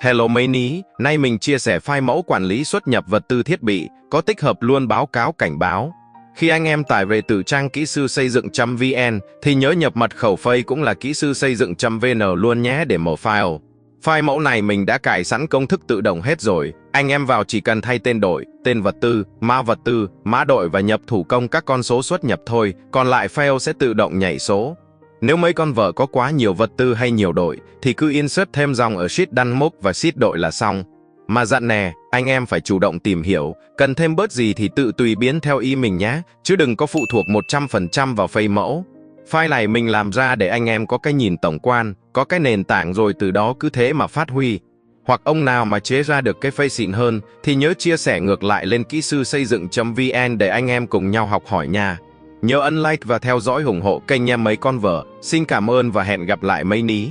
Hello mấy ní, nay mình chia sẻ file mẫu quản lý xuất nhập vật tư thiết bị, có tích hợp luôn báo cáo cảnh báo. Khi anh em tải về từ trang kỹ sư xây dựng.vn thì nhớ nhập mật khẩu file cũng là kỹ sư xây dựng.vn luôn nhé để mở file. File mẫu này mình đã cài sẵn công thức tự động hết rồi, anh em vào chỉ cần thay tên đội, tên vật tư, mã đội và nhập thủ công các con số xuất nhập thôi, còn lại file sẽ tự động nhảy số. Nếu mấy con vở có quá nhiều vật tư hay nhiều đội thì cứ insert thêm dòng ở sheet DØNG và sheet đội là xong. Mà dặn nè, anh em phải chủ động tìm hiểu, cần thêm bớt gì thì tự tùy biến theo ý mình nhé, chứ đừng có phụ thuộc 100% vào file mẫu. File này mình làm ra để anh em có cái nhìn tổng quan, có cái nền tảng rồi từ đó cứ thế mà phát huy. Hoặc ông nào mà chế ra được cái file xịn hơn thì nhớ chia sẻ ngược lại lên kỹ sư xây dựng.vn để anh em cùng nhau học hỏi nha. Nhớ ấn like và theo dõi ủng hộ kênh em mấy con vở. Xin cảm ơn và hẹn gặp lại mấy ní.